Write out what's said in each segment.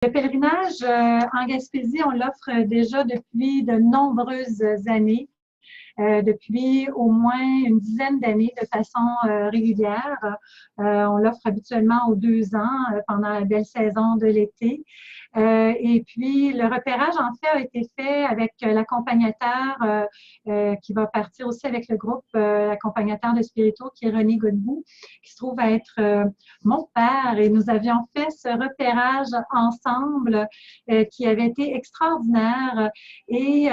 Le pèlerinage en Gaspésie, on l'offre déjà depuis de nombreuses années, depuis au moins une dizaine d'années de façon régulière. On l'offre habituellement aux 2 ans pendant la belle saison de l'été. Et puis, le repérage, en fait, a été fait avec l'accompagnateur qui va partir aussi avec le groupe, l'accompagnateur de Spirito, qui est René Godbout, qui se trouve à être mon père. Et nous avions fait ce repérage ensemble qui avait été extraordinaire. Et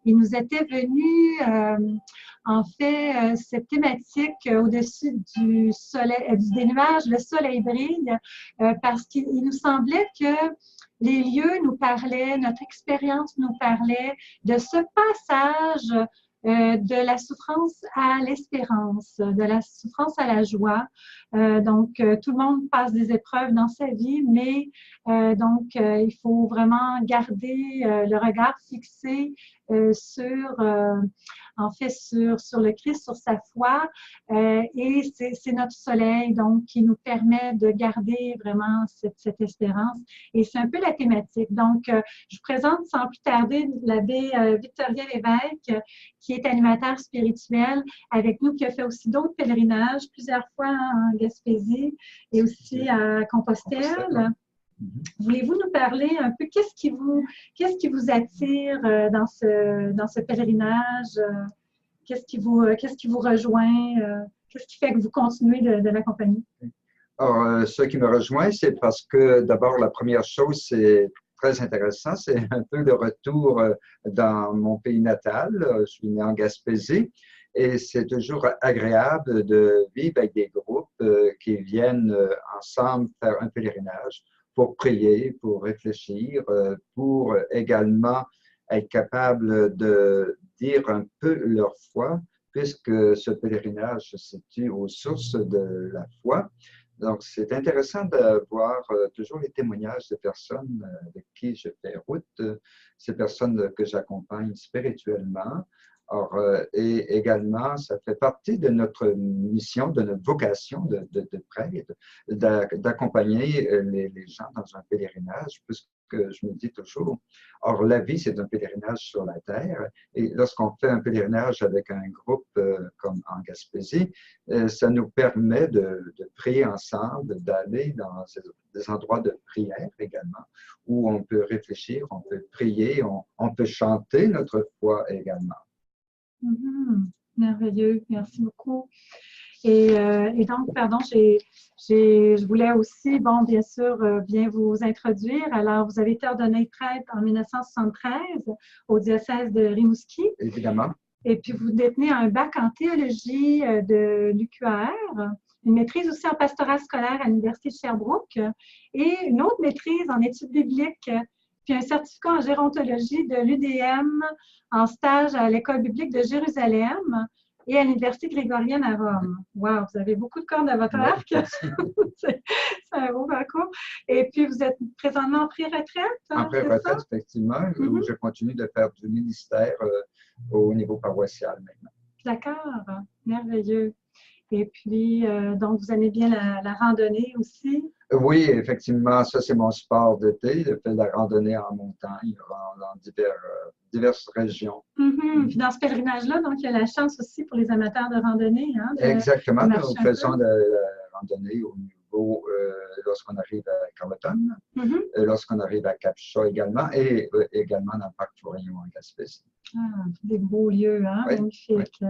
il nous était venu, en fait, cette thématique au-dessus du soleil, des nuages, le soleil brille, parce qu'il nous semblait que les lieux nous parlaient, notre expérience nous parlait de ce passage de la souffrance à l'espérance, de la souffrance à la joie. Tout le monde passe des épreuves dans sa vie, mais il faut vraiment garder le regard fixé sur le Christ, sur sa foi. Et c'est notre soleil, donc, qui nous permet de garder vraiment cette espérance. Et c'est un peu la thématique. Donc, je vous présente sans plus tarder l'abbé Victorien Lévesque, qui est animateur spirituel avec nous, qui a fait aussi d'autres pèlerinages, plusieurs fois en Gaspésie et aussi à Compostelle. Voulez-vous nous parler un peu, qu'est-ce qui vous attire dans ce pèlerinage? Qu'est-ce qui vous rejoint? Qu'est-ce qui fait que vous continuez de l'accompagner? Alors, ce qui me rejoint, c'est parce que d'abord, la première chose, c'est très intéressant, c'est un peu le retour dans mon pays natal. Je suis né en Gaspésie et c'est toujours agréable de vivre avec des groupes qui viennent ensemble faire un pèlerinage pour prier, pour réfléchir, pour également être capable de dire un peu leur foi, puisque ce pèlerinage se situe aux sources de la foi. Donc, c'est intéressant de voir toujours les témoignages de personnes avec qui je fais route, ces personnes que j'accompagne spirituellement. Or, et également, ça fait partie de notre mission, de notre vocation de prêtre, d'accompagner les gens dans un pèlerinage, puisque je me dis toujours, or la vie, c'est un pèlerinage sur la terre, et lorsqu'on fait un pèlerinage avec un groupe comme en Gaspésie, ça nous permet de prier ensemble, d'aller dans des endroits de prière également, où on peut réfléchir, on peut prier, on peut chanter notre foi également. Merveilleux, merci beaucoup. Et donc, pardon, je voulais aussi, bon, bien sûr, bien vous introduire. Alors, vous avez été ordonné prêtre en 1973 au diocèse de Rimouski. Évidemment. Et puis, vous détenez un bac en théologie de l'UQAR, une maîtrise aussi en pastorat scolaire à l'Université de Sherbrooke et une autre maîtrise en études bibliques, puis un certificat en gérontologie de l'UDM en stage à l'École biblique de Jérusalem et à l'Université grégorienne à Rome. Wow, vous avez beaucoup de cordes à votre arc. C'est un beau parcours. Et puis, vous êtes présentement en pré-retraite. En pré-retraite, effectivement, où je continue de faire du ministère au niveau paroissial maintenant. D'accord, merveilleux. Et puis, donc, vous aimez bien la randonnée aussi? Oui, effectivement, ça c'est mon sport d'été, de faire de la randonnée en montagne dans diverses régions. Puis dans ce pèlerinage-là, donc, il y a la chance aussi pour les amateurs de randonnée. Hein, exactement, nous faisons de la randonnée au niveau, lorsqu'on arrive à Carleton, lorsqu'on arrive à Cap-Chat également, et également dans le parc Forillon en Gaspésie. Ah, des beaux lieux, hein, oui, magnifiques. Oui.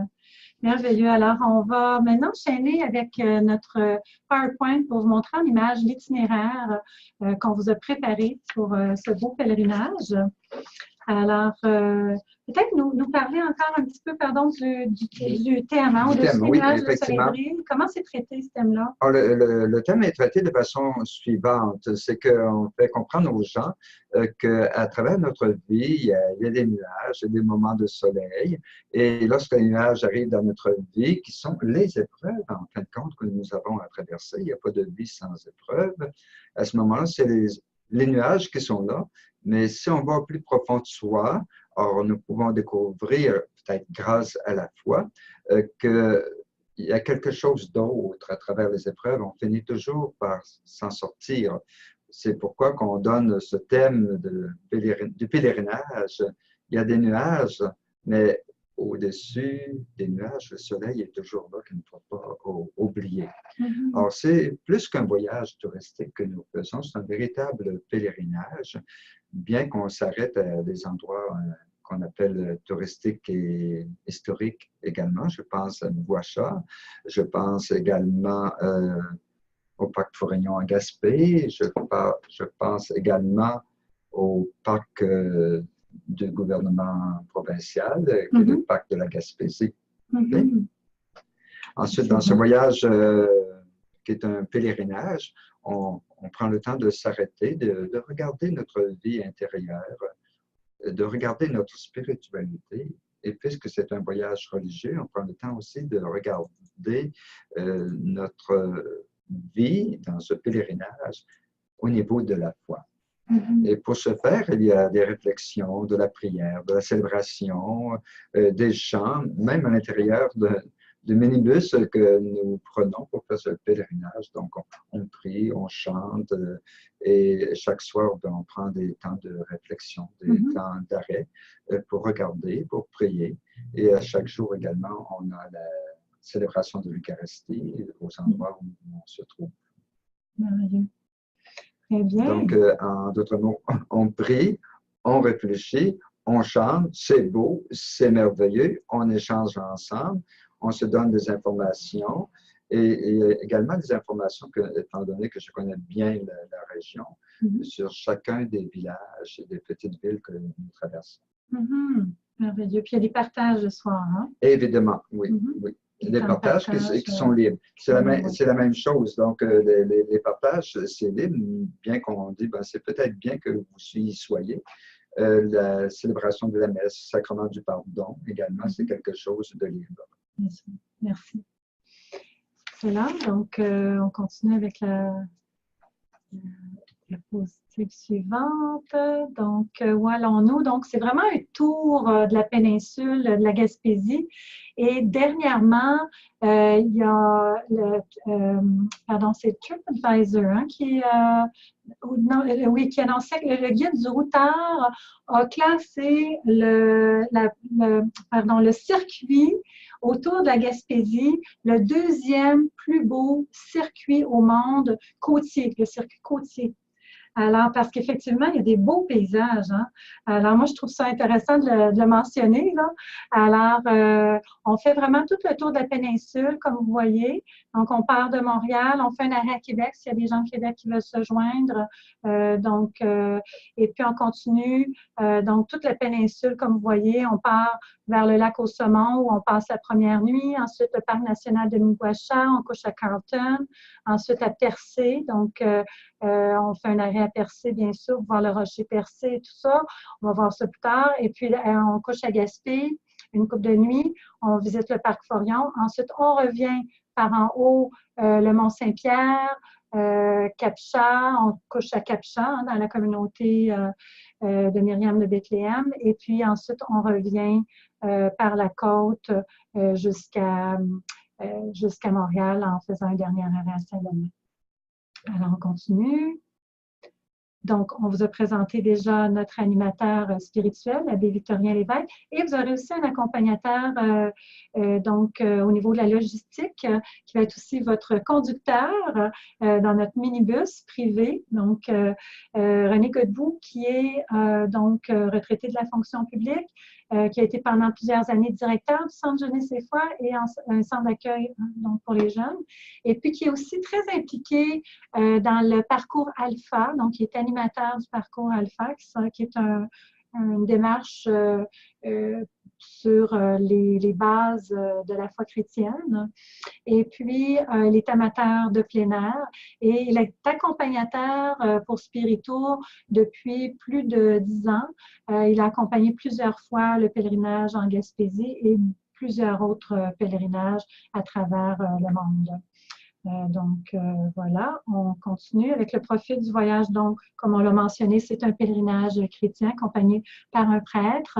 Merveilleux. Alors, on va maintenant enchaîner avec notre PowerPoint pour vous montrer en image l'itinéraire qu'on vous a préparé pour ce beau pèlerinage. Alors, peut-être nous parler encore un petit peu, pardon, du thème, hein, au-dessus des nuages de soleil brille. Comment c'est traité, ce thème-là? Le thème est traité de façon suivante. C'est qu'on fait comprendre aux gens qu'à travers notre vie, il y a des nuages, il y a des moments de soleil. Et lorsque les nuages arrivent dans notre vie, qui sont les épreuves, en fin de compte, que nous avons à traverser, il n'y a pas de vie sans épreuve. À ce moment-là, c'est les nuages qui sont là. Mais si on va au plus profond de soi, or nous pouvons découvrir, peut-être grâce à la foi, qu'il y a quelque chose d'autre à travers les épreuves. On finit toujours par s'en sortir. c'est pourquoi qu'on donne ce thème du pèlerinage. Il y a des nuages, mais au-dessus des nuages, le soleil est toujours là, qu'il ne faut pas oublier. Alors, c'est plus qu'un voyage touristique que nous faisons, c'est un véritable pèlerinage, bien qu'on s'arrête à des endroits qu'on appelle touristiques et historiques également. Je pense à Nouakchott, je pense également au parc Forignon en Gaspé, je pense également au parc du gouvernement provincial, qui est le parc de la Gaspésie. Ensuite, dans ce voyage qui est un pèlerinage, on prend le temps de s'arrêter, de regarder notre vie intérieure, de regarder notre spiritualité. Et puisque c'est un voyage religieux, on prend le temps aussi de regarder notre vie dans ce pèlerinage au niveau de la foi. Et pour ce faire, il y a des réflexions, de la prière, de la célébration, des chants, même à l'intérieur du minibus que nous prenons pour faire ce pèlerinage. Donc, on prie, on chante et chaque soir, on prend des temps de réflexion, des temps d'arrêt pour regarder, pour prier. Et à chaque jour également, on a la célébration de l'Eucharistie aux endroits où on se trouve. Merveilleux. Très bien. Donc, en d'autres mots, on prie, on réfléchit, on chante, c'est beau, c'est merveilleux, on échange ensemble, on se donne des informations et également des informations, étant donné que je connais bien la région, sur chacun des villages et des petites villes que nous traversons. Merveilleux. Puis il y a des partages le soir, hein? Évidemment, oui. oui. Des partages qui sont libres. C'est la même chose. Donc, les partages, c'est libre, bien qu'on dise, c'est peut-être bien que vous y soyez. La célébration de la messe, sacrement du pardon, également, c'est quelque chose de libre. Merci. Excellent. Donc, on continue avec la diapositive suivante. Donc, où allons-nous? Donc, c'est vraiment un tour de la péninsule de la Gaspésie. Et dernièrement, il y a c'est TripAdvisor qui annonçait que le guide du routard a classé le circuit autour de la Gaspésie, le deuxième plus beau circuit au monde côtier, le circuit côtier. Alors, parce qu'effectivement, il y a des beaux paysages. Hein? Alors, moi, je trouve ça intéressant de le mentionner. Là. Alors, on fait vraiment tout le tour de la péninsule, comme vous voyez. Donc, on part de Montréal, on fait un arrêt à Québec s'il y a des gens de Québec qui veulent se joindre. Et puis, on continue. Donc, toute la péninsule, comme vous voyez, on part vers le lac au Saumon où on passe la première nuit. Ensuite, le parc national de Miguacha, on couche à Carlton. Ensuite, à Percé. Donc, on fait un arrêt à Percé, bien sûr, voir le rocher Percé et tout ça. On va voir ça plus tard. Et puis, on couche à Gaspé, une couple de nuit. On visite le parc Forillon. Ensuite, on revient par en haut, le Mont-Saint-Pierre, Capcha. On couche à Capcha, dans la communauté de Myriam de Bethléem. Et puis, ensuite, on revient par la côte jusqu'à Montréal en faisant un dernier arrêt à Saint-Laurent. Alors, on continue. Donc, on vous a présenté déjà notre animateur spirituel, l'abbé Victorien Lévesque, et vous aurez aussi un accompagnateur au niveau de la logistique qui va être aussi votre conducteur dans notre minibus privé. Donc, René Godbout, qui est retraité de la fonction publique, qui a été pendant plusieurs années directeur du Centre Jeunesse et Foi et un centre d'accueil pour les jeunes, et puis qui est aussi très impliqué dans le parcours Alpha, donc qui est animateur du parcours Alpha, qui est une démarche sur les bases de la foi chrétienne. Et puis, il est amateur de plein air et il est accompagnateur pour Spiritour depuis plus de 10 ans. Il a accompagné plusieurs fois le pèlerinage en Gaspésie et plusieurs autres pèlerinages à travers le monde. Voilà, on continue avec le profil du voyage. Donc, comme on l'a mentionné, c'est un pèlerinage chrétien accompagné par un prêtre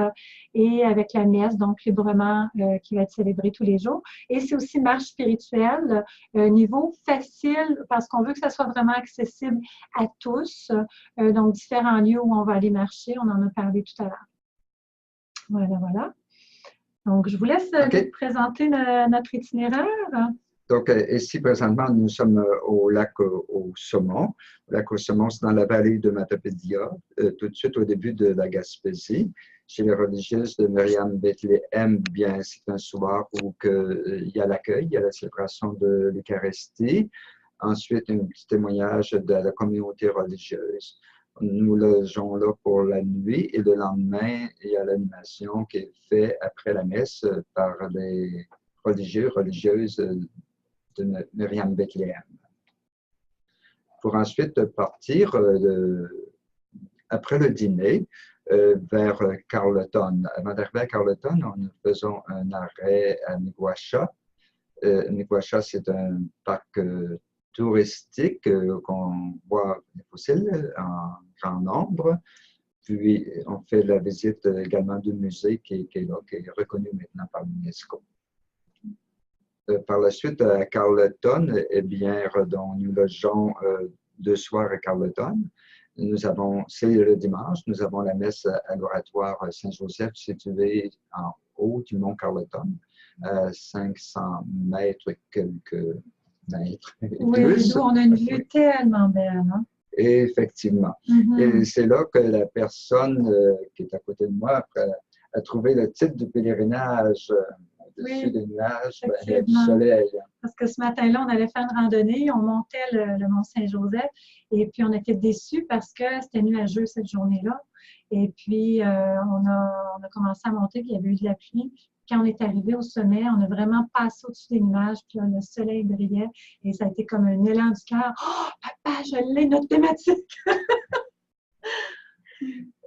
et avec la messe, donc librement, qui va être célébrée tous les jours. Et c'est aussi marche spirituelle, niveau facile, parce qu'on veut que ça soit vraiment accessible à tous. Donc, différents lieux où on va aller marcher, on en a parlé tout à l'heure. Voilà, voilà. Donc, je vous laisse présenter notre itinéraire. Donc, ici, présentement, nous sommes au lac au Saumon. Le lac au Saumon, c'est dans la vallée de Matapédia, tout de suite au début de la Gaspésie. Chez les religieuses de Myriam Bethléem, bien, c'est un soir où il y a l'accueil, il y a la célébration de l'Eucharistie. Ensuite, un petit témoignage de la communauté religieuse. Nous logeons là pour la nuit et le lendemain, il y a l'animation qui est faite après la messe par les religieuses de Myriam Bethléem. Pour ensuite partir après le dîner vers Carleton. Avant d'arriver à Carleton, nous faisons un arrêt à Miguasha. Miguasha, c'est un parc touristique qu'on voit les fossiles en grand nombre. Puis, on fait la visite également du musée qui est là, qui est reconnu maintenant par l'UNESCO. Par la suite, à Carleton, eh bien, nous logeons 2 soirs à Carleton. C'est le dimanche, nous avons la messe à l'oratoire Saint-Joseph situé en haut du mont Carleton, à 500 mètres, quelques mètres. Oui, on a une vue tellement belle. Hein? Effectivement. Et c'est là que la personne qui est à côté de moi a trouvé le titre du pèlerinage. Au-dessus des nuages, il y a du soleil. Parce que ce matin-là, on allait faire une randonnée, on montait le mont Saint-Joseph et puis on était déçus parce que c'était nuageux cette journée-là. Et puis, on a commencé à monter, puis il y avait eu de la pluie. Quand on est arrivé au sommet, on a vraiment passé au-dessus des nuages, puis là, le soleil brillait et ça a été comme un élan du cœur. « Oh, papa, je l'ai, notre thématique! »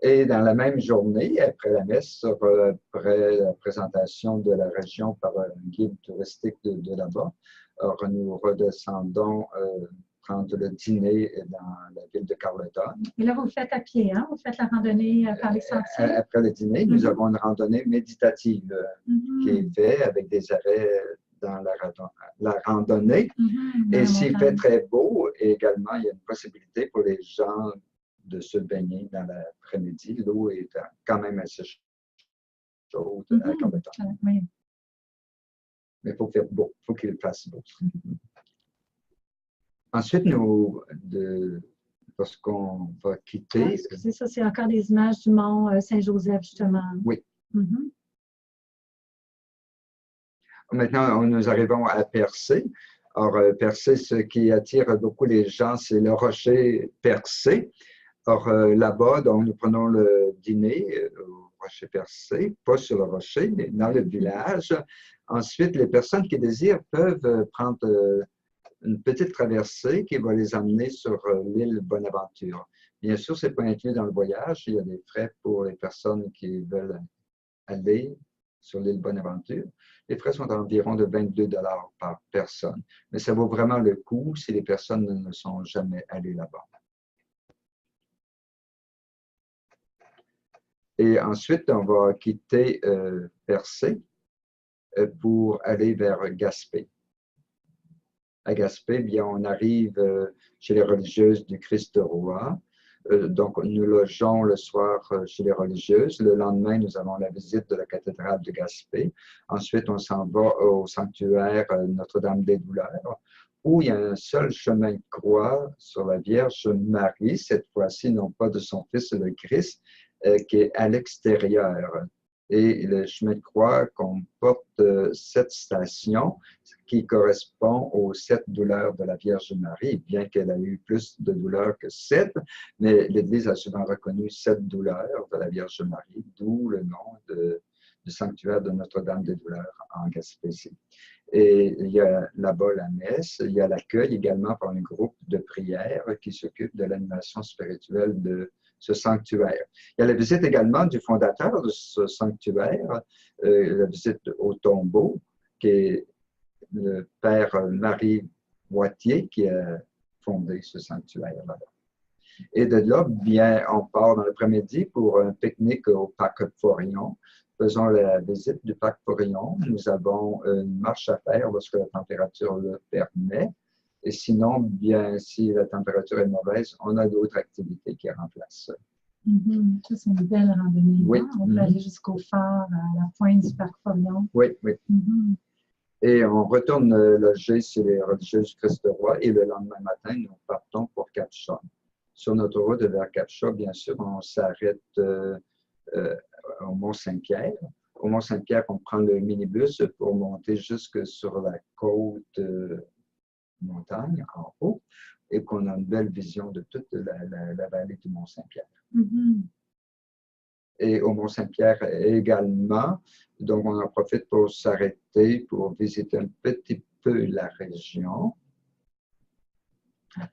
Et dans la même journée, après la messe, après la présentation de la région par un guide touristique de là-bas, nous redescendons prendre le dîner dans la ville de Carleton. Et là, vous le faites à pied, hein? Vous faites la randonnée par les sentiers? Après le dîner, nous avons une randonnée méditative qui est faite avec des arrêts dans la randonnée. Et s'il fait très beau, également, il y a une possibilité pour les gens de se baigner dans l'après-midi. L'eau est quand même assez chaude à Carleton. Mais il faut faire beau, il faut qu'il fasse beau. Ensuite, lorsqu'on va quitter… Excusez, ça, c'est encore des images du mont Saint-Joseph, justement. Oui. Maintenant, nous arrivons à Percé. Or, Percé, ce qui attire beaucoup les gens, c'est le rocher Percé. Or, là-bas, donc, nous prenons le dîner au rocher Percé, pas sur le rocher, mais dans le village. Ensuite, les personnes qui désirent peuvent prendre une petite traversée qui va les emmener sur l'île Bonaventure. Bien sûr, ce n'est pas inclus dans le voyage. Il y a des frais pour les personnes qui veulent aller sur l'île Bonaventure. Les frais sont environ de 22 $ par personne. Mais ça vaut vraiment le coup si les personnes ne sont jamais allées là-bas. Et ensuite, on va quitter Percé pour aller vers Gaspé. À Gaspé, bien, on arrive chez les religieuses du Christ-Roi. Donc, nous logeons le soir chez les religieuses. Le lendemain, nous avons la visite de la cathédrale de Gaspé. Ensuite, on s'en va au sanctuaire Notre-Dame-des-Douleurs, où il y a un seul chemin de croix sur la Vierge Marie, cette fois-ci, non pas de son Fils le Christ, qui est à l'extérieur. Et le chemin de croix comporte 7 stations qui correspondent aux 7 douleurs de la Vierge Marie, bien qu'elle a eu plus de douleurs que 7, mais l'Église a souvent reconnu 7 douleurs de la Vierge Marie, d'où le nom du sanctuaire de Notre-Dame des Douleurs en Gaspésie. Et il y a là-bas la messe, il y a l'accueil également par un groupe de prière qui s'occupe de l'animation spirituelle de ce sanctuaire. Il y a la visite également du fondateur de ce sanctuaire, la visite au tombeau, qui est le père Marie Boitier qui a fondé ce sanctuaire-là. Et de là, bien, on part dans l'après-midi pour un pique-nique au parc Forillon. Faisons la visite du parc Forillon. Nous avons une marche à faire lorsque la température le permet. Et sinon, bien, si la température est mauvaise, on a d'autres activités qui remplacent ça. Ça, c'est une belle randonnée. Oui. On peut aller jusqu'au phare, à la pointe du parc Forillon. Oui, oui. Et on retourne loger chez les religieux du Christ-Roi et le lendemain matin, nous partons pour Cap-Chat. Sur notre route vers Cap-Chat, bien sûr, on s'arrête au Mont-Saint-Pierre. Au Mont-Saint-Pierre, on prend le minibus pour monter jusque sur la côte montagne, en haut, et qu'on a une belle vision de toute la vallée du Mont-Saint-Pierre. Et au Mont-Saint-Pierre également, donc on en profite pour s'arrêter, pour visiter un petit peu la région.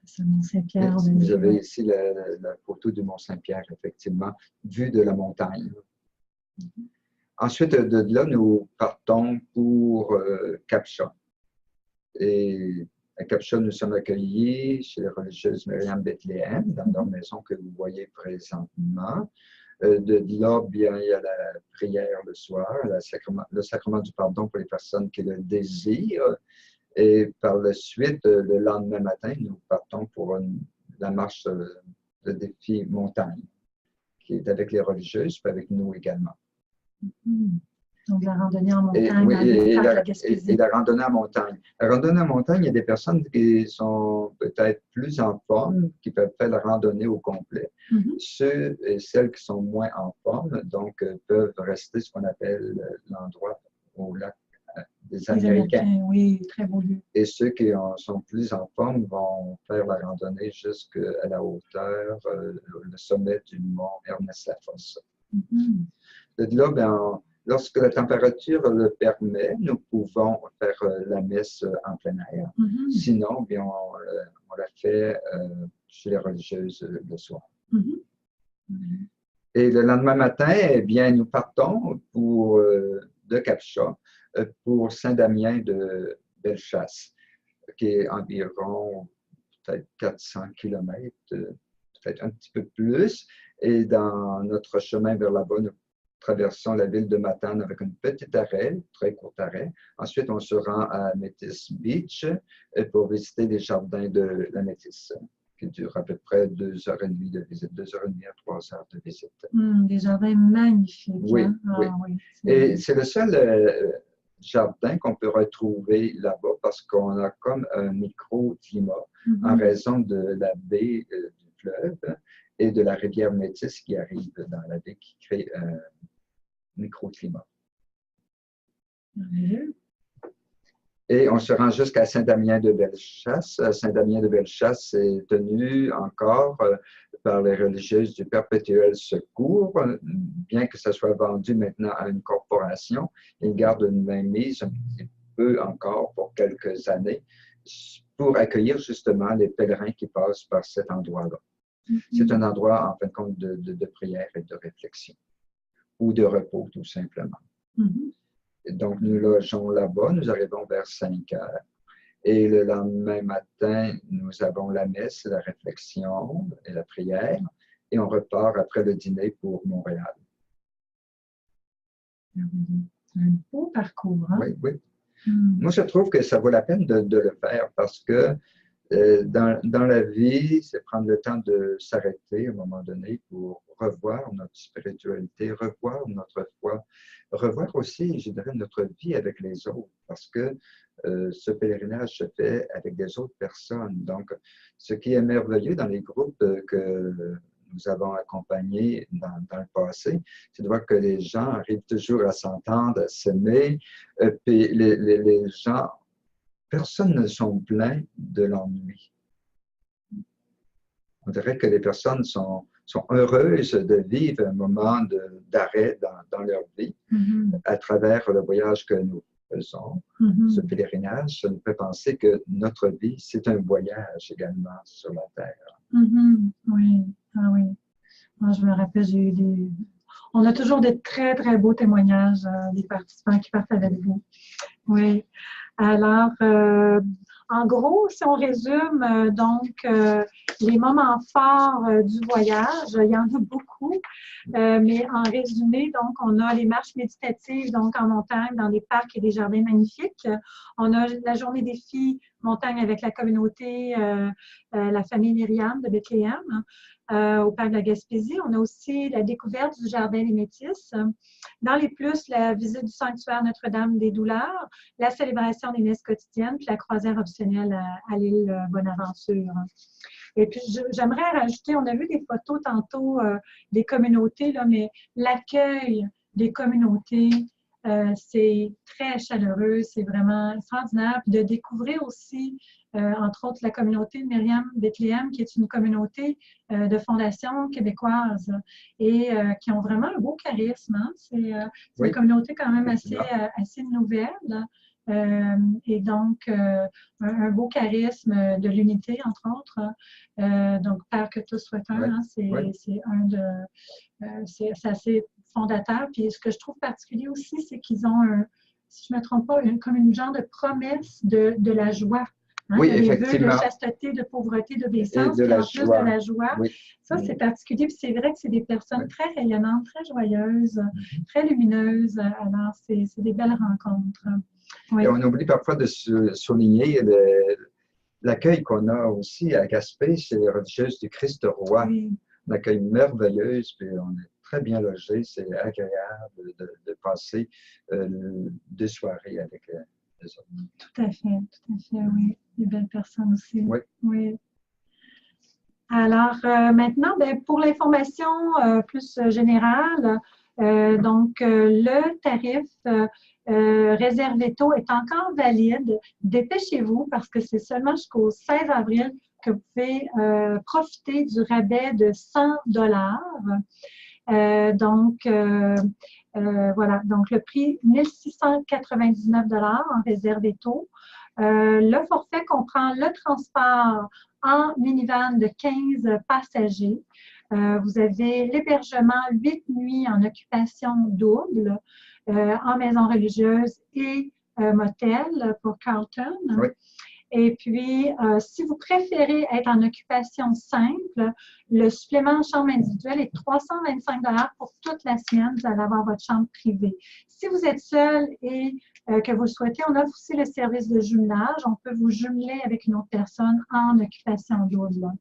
C'est Mont-Saint-Pierre. Vous avez ici la photo du Mont-Saint-Pierre, effectivement, vue de la montagne. Ensuite, de là, nous partons pour Cap-Chat. Et à Cap-Chat, nous sommes accueillis chez les religieuses Myriam Bethléem, dans leur maison que vous voyez présentement. De là, bien, il y a la prière le soir, le sacrement du pardon pour les personnes qui le désirent. Et par la suite, le lendemain matin, nous partons pour la marche de défi montagne, qui est avec les religieuses, puis avec nous également. Donc, la randonnée en montagne, la Gaspésie. Et la randonnée en montagne. La randonnée en montagne, il y a des personnes qui sont peut-être plus en forme, qui peuvent faire la randonnée au complet. Ceux et celles qui sont moins en forme, donc, peuvent rester ce qu'on appelle l'endroit au lac des Américains. Oui, très beau lieu. Et ceux qui sont plus en forme vont faire la randonnée jusqu'à la hauteur, le sommet du mont Ernest-Lafosse. De là, bien, lorsque la température le permet, nous pouvons faire la messe en plein air. Sinon, bien, on la fait chez les religieuses le soir. Et le lendemain matin, eh bien, nous partons de Cap-Chat pour Saint-Damien de Bellechasse, qui est environ peut-être 400 km, peut-être un petit peu plus. Et dans notre chemin vers là-bas, nous traversons la ville de Matane avec un petit arrêt, très court arrêt. Ensuite, on se rend à Métis Beach pour visiter les jardins de la Métis, qui durent à peu près 2h30 de visite, 2h30 à 3h de visite. Des jardins magnifiques. Oui, hein? oui. Et c'est le seul jardin qu'on peut retrouver là-bas parce qu'on a comme un microclimat en raison de la baie du fleuve et de la rivière Métis qui arrive dans la baie qui crée un microclimat. Et on se rend jusqu'à Saint-Damien-de-Bellechasse. Saint-Damien-de-Bellechasse est tenu encore par les religieuses du Perpétuel Secours, bien que ça soit vendu maintenant à une corporation. Ils gardent une mainmise un petit peu encore pour quelques années pour accueillir justement les pèlerins qui passent par cet endroit-là. C'est un endroit, en fin de compte, de prière et de réflexion ou de repos, tout simplement. Donc, nous logeons là-bas, nous arrivons vers 5 heures. Et le lendemain matin, nous avons la messe, la réflexion et la prière. Et on repart après le dîner pour Montréal. Un beau parcours. Hein? Oui, oui. Moi, je trouve que ça vaut la peine de le faire parce que dans la vie, c'est prendre le temps de s'arrêter à un moment donné pour revoir notre spiritualité, revoir notre foi, revoir aussi, je dirais, notre vie avec les autres, parce que ce pèlerinage se fait avec des autres personnes. Donc, ce qui est merveilleux dans les groupes que nous avons accompagnés dans le passé, c'est de voir que les gens arrivent toujours à s'entendre, à s'aimer, puis les gens, personne ne sont pleins de l'ennui. On dirait que les personnes sont heureuses de vivre un moment d'arrêt dans leur vie à travers le voyage que nous faisons. Ce pèlerinage, ça nous fait penser que notre vie, c'est un voyage également sur la Terre. Oui, oui. Moi, je me rappelle, on a toujours de très, très beaux témoignages des participants qui partent avec vous. Oui. Alors, En gros, si on résume donc les moments forts du voyage, il y en a beaucoup, mais en résumé, donc on a les marches méditatives donc en montagne, dans des parcs et des jardins magnifiques. On a la journée des filles montagne avec la communauté, la famille Myriam de Bethléem. Au parc de la Gaspésie. On a aussi la découverte du Jardin des Métis. Dans les plus, la visite du sanctuaire Notre-Dame des Douleurs, la célébration des messes quotidiennes, puis la croisière optionnelle à l'île Bonaventure. Et puis, j'aimerais rajouter, on a vu des photos tantôt des communautés, là, mais l'accueil des communautés, c'est très chaleureux, c'est vraiment extraordinaire. Puis de découvrir aussi, entre autres, la communauté de Myriam Bethléem, qui est une communauté de fondation québécoise et qui ont vraiment un beau charisme. Hein? C'est une communauté quand même assez nouvelle. Et donc, un beau charisme de l'unité, entre autres. Donc, Père que tous soient un, hein, c'est un de... c'est assez fondateur. Puis ce que je trouve particulier aussi, c'est qu'ils ont, si je ne me trompe pas, comme une genre de promesse de la joie. Hein? Oui, effectivement. Les vœux de chasteté, de pauvreté, d'obéissance, et en plus de la joie. Oui. Ça, c'est particulier. Puis c'est vrai que c'est des personnes très rayonnantes, très joyeuses, très lumineuses. Alors, c'est des belles rencontres. Oui. Et on oublie parfois de souligner l'accueil qu'on a aussi à Gaspé chez les religieuses du Christ roi. Oui. Un accueil merveilleux, puis on est très bien logé, c'est agréable de passer 2 soirées avec les autres. Tout à fait, oui. Des belles personnes aussi. Oui. Alors, maintenant, ben, pour l'information plus générale, donc le tarif réservé tôt est encore valide. Dépêchez-vous parce que c'est seulement jusqu'au 16 avril que vous pouvez profiter du rabais de 100 voilà, donc le prix 1699 en réservé tôt. Le forfait comprend le transport en minivan de 15 passagers. Vous avez l'hébergement 8 nuits en occupation double, en maison religieuse et motel pour Carlton. Oui. Et puis, si vous préférez être en occupation simple, le supplément en chambre individuelle est 325 pour toute la semaine. Vous allez avoir votre chambre privée. Si vous êtes seul et que vous le souhaitez, on offre aussi le service de jumelage. On peut vous jumeler avec une autre personne en occupation double.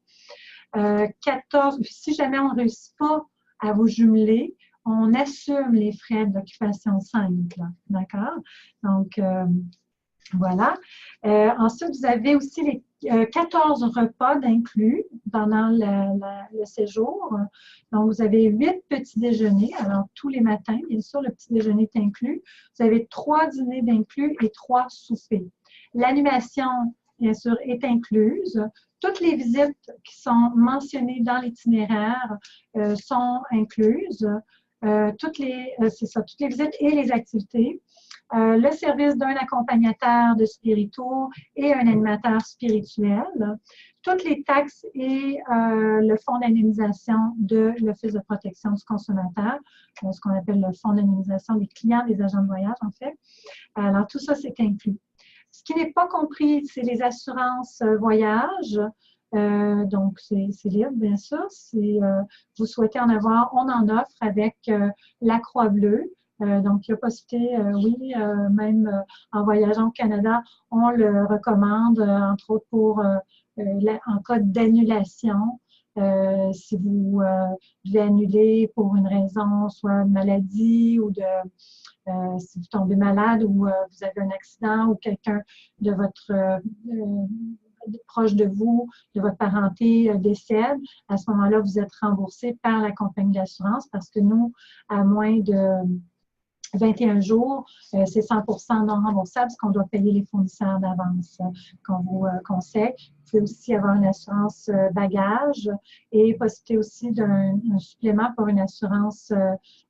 14, si jamais on ne réussit pas à vous jumeler, on assume les frais d'occupation simple. D'accord? Donc, voilà. Ensuite, vous avez aussi les 14 repas d'inclus pendant le séjour. Donc, vous avez 8 petits déjeuners. Alors, tous les matins, bien sûr, le petit déjeuner est inclus. Vous avez 3 dîners d'inclus et 3 soupers. L'animation, bien sûr, est incluse. Toutes les visites qui sont mentionnées dans l'itinéraire sont incluses. Toutes les visites et les activités. Le service d'un accompagnateur de spirituaux et un animateur spirituel, toutes les taxes et le fonds d'indemnisation de l'Office de protection du consommateur, ce qu'on appelle le fonds d'indemnisation des clients des agents de voyage, en fait. Alors, tout ça, c'est inclus. Ce qui n'est pas compris, c'est les assurances voyage. Donc, c'est libre, bien sûr. Si vous souhaitez en avoir, on en offre avec la Croix-Bleue. Donc, il y a possibilité, oui, même en voyageant au Canada, on le recommande, entre autres pour en cas d'annulation. Si vous devez annuler pour une raison, soit de maladie ou si vous tombez malade ou vous avez un accident ou quelqu'un de votre proche de vous, de votre parenté décède, à ce moment-là, vous êtes remboursé par la compagnie d'assurance parce que nous, à moins de 21 jours, c'est 100% non remboursable, ce qu'on doit payer les fournisseurs d'avance qu'on vous conseille. Vous pouvez aussi avoir une assurance bagage et possibilité aussi d'un supplément pour une assurance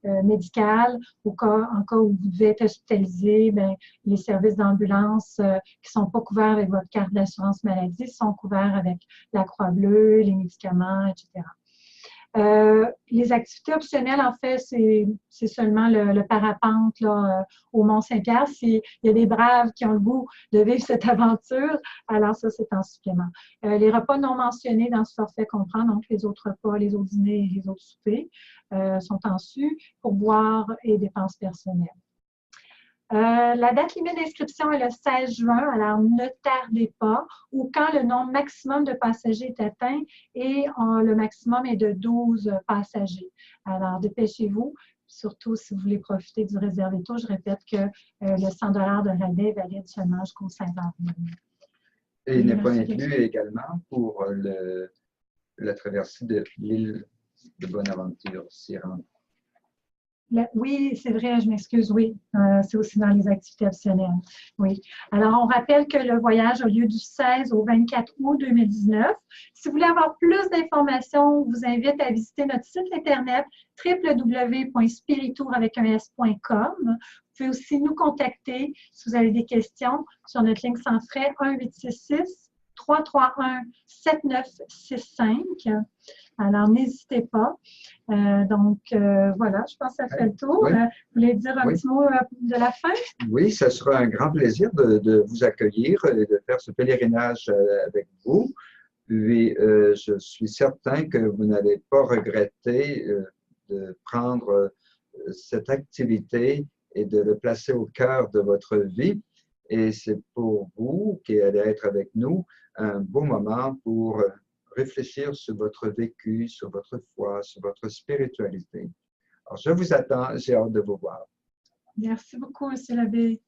médicale en cas où vous devez être hospitalisé. Bien, les services d'ambulance qui ne sont pas couverts avec votre carte d'assurance maladie sont couverts avec la Croix-Bleue, les médicaments, etc. Les activités optionnelles, en fait, c'est seulement le parapente là, au Mont-Saint-Pierre. S'il y a des braves qui ont le goût de vivre cette aventure, alors ça, c'est en supplément. Les repas non mentionnés dans ce forfait comprend, donc les autres repas, les autres dîners et les autres soupers, sont en su pour boire et dépenses personnelles. La date limite d'inscription est le 16 juin, alors ne tardez pas, ou quand le nombre maximum de passagers est atteint et le maximum est de 12 passagers. Alors, dépêchez-vous, surtout si vous voulez profiter du réservé tôt. Je répète que le 100 de rabais est valide seulement jusqu'au 5 avril. Et il n'est pas inclus également pour la traversée de l'île de Bonaventure, Sirène. Oui, c'est vrai, je m'excuse, oui. C'est aussi dans les activités optionnelles. Oui. Alors, on rappelle que le voyage a lieu du 16 au 24 août 2019. Si vous voulez avoir plus d'informations, je vous invite à visiter notre site Internet www.spiritour.com. Vous pouvez aussi nous contacter si vous avez des questions sur notre ligne sans frais 1-866-331-7965. Alors, n'hésitez pas. Voilà, je pense que ça fait le tour. Oui. Vous voulez dire un petit mot de la fin? Oui, ça sera un grand plaisir de vous accueillir et de faire ce pèlerinage avec vous. Puis, je suis certain que vous n'allez pas regretter de prendre cette activité et de le placer au cœur de votre vie. Et c'est pour vous qui allez être avec nous un beau moment pour réfléchir sur votre vécu, sur votre foi, sur votre spiritualité. Alors, je vous attends, j'ai hâte de vous voir. Merci beaucoup, M. l'abbé.